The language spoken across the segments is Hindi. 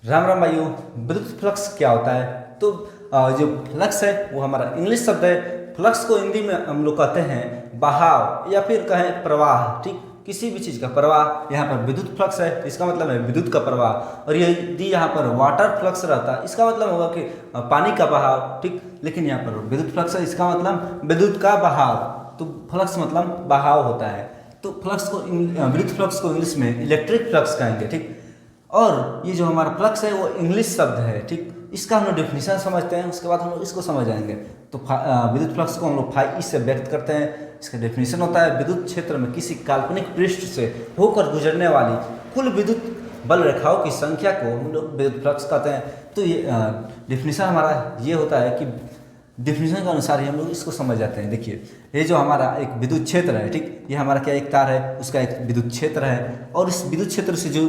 राम राम भाइयों। विद्युत फ्लक्स क्या होता है? तो जो फ्लक्स है वो हमारा इंग्लिश शब्द है। फ्लक्स को हिंदी में हम लोग कहते हैं बहाव या फिर कहें प्रवाह। ठीक, किसी भी चीज़ का प्रवाह। यहाँ पर विद्युत फ्लक्स है, इसका मतलब है विद्युत का प्रवाह। और यदि यहाँ पर वाटर फ्लक्स रहता, इसका मतलब होगा कि पानी का बहाव। ठीक, लेकिन यहाँ पर विद्युत फ्लक्स है, इसका मतलब विद्युत का बहाव। तो फ्लक्स मतलब बहाव होता है। तो फ्लक्स को विद्युत फ्लक्स को इंग्लिश में इलेक्ट्रिक फ्लक्स कहेंगे। ठीक, और ये जो हमारा फ्लक्स है वो इंग्लिश शब्द है। ठीक, इसका हम लोग डेफिनेशन समझते हैं, उसके बाद हम लोग इसको समझ जाएंगे। तो विद्युत फ्लक्स को हम लोग फाई से व्यक्त करते हैं। इसका डेफिनेशन होता है विद्युत क्षेत्र में किसी काल्पनिक पृष्ठ से होकर गुजरने वाली कुल विद्युत बल रेखाओं की संख्या को हम लोग विद्युत फ्लक्स कहते हैं। तो ये डेफिनेशन हमारा ये होता है कि डिफिनेशन के अनुसार ही हम लोग इसको समझ जाते हैं। देखिए, ये जो हमारा एक विद्युत क्षेत्र है, ठीक, ये हमारा क्या एक तार है, उसका एक विद्युत क्षेत्र है। और इस विद्युत क्षेत्र से जो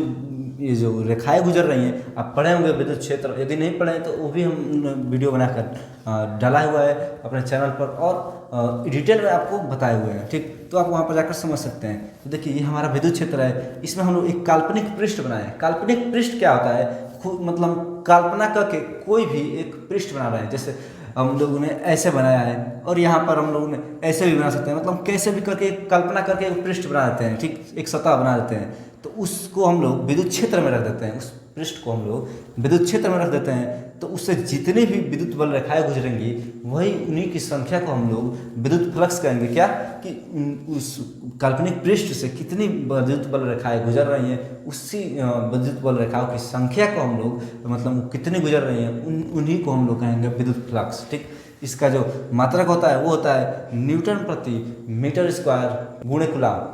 ये जो रेखाएं गुजर रही हैं, आप पढ़े होंगे विद्युत क्षेत्र। यदि नहीं पढ़े तो वो भी हम वीडियो बनाकर डाला हुआ है अपने चैनल पर, और डिटेल में आपको बताए हुए हैं। ठीक, तो आप वहाँ पर जाकर समझ सकते हैं। तो देखिए, ये हमारा विद्युत क्षेत्र है, इसमें हम लोग एक काल्पनिक पृष्ठ बनाए। काल्पनिक पृष्ठ क्या होता है? मतलब कल्पना करके कोई भी एक पृष्ठ बना रहे हैं। जैसे हम लोगों ने ऐसे बनाया है, और यहाँ पर हम लोगों ने ऐसे भी बना सकते हैं। मतलब कैसे भी करके कल्पना करके एक पृष्ठ बना देते हैं। ठीक, एक सतह बना देते हैं, तो उसको हम लोग विद्युत क्षेत्र में रख देते हैं। उस पृष्ठ को हम लोग विद्युत क्षेत्र में रख देते हैं। तो उससे जितने भी विद्युत बल रेखाएं गुजरेंगी, वही उन्हीं की संख्या को हम लोग विद्युत फ्लक्स कहेंगे। क्या कि उस काल्पनिक पृष्ठ से कितनी विद्युत बल रेखाएं गुजर रही हैं, उसी विद्युत बल रेखाओं की संख्या को हम लोग, मतलब कितनी गुजर रही हैं, उन्हीं को हम लोग कहेंगे विद्युत फ्लक्स। ठीक, इसका जो मात्रक होता है वो होता है न्यूटन प्रति मीटर स्क्वायर गुणे कूलम।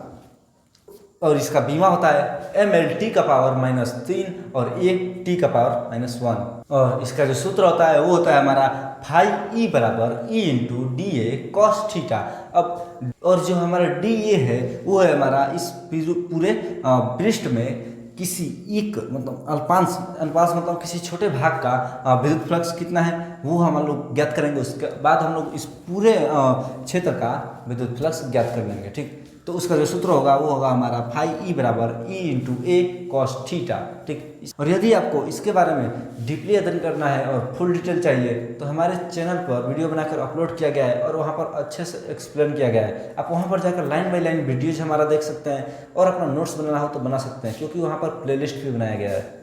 और इसका बीमा होता है mL/T का पावर -3 और A/T का पावर -1। और इसका जो सूत्र होता है वो होता है हमारा फाई E बराबर E into DA cos theta. अब और जो हमारा DA है वो है हमारा इस पूरे पृष्ठ में किसी एक मतलब अल्पांश मतलब किसी छोटे भाग का विद्युत फ्लक्स कितना है वो हम लोग ज्ञात करेंगे। उसके बाद हम लोग इस पूरे क्षेत्र का विद्युत फ्लक्स ज्ञात कर लेंगे। ठीक, तो उसका जो सूत्र होगा वो होगा हमारा फाई E बराबर E into A cos theta. ठीक, और यदि आपको इसके बारे में डीपली अध्ययन करना है और फुल डिटेल चाहिए तो हमारे चैनल पर वीडियो बनाकर अपलोड किया गया है, और वहाँ पर अच्छे से एक्सप्लेन किया गया है। आप वहाँ पर जाकर लाइन बाय लाइन वीडियोज हमारा देख सकते हैं, और अपना नोट्स बनाना हो तो बना सकते हैं, क्योंकि वहाँ पर प्लेलिस्ट भी बनाया गया है।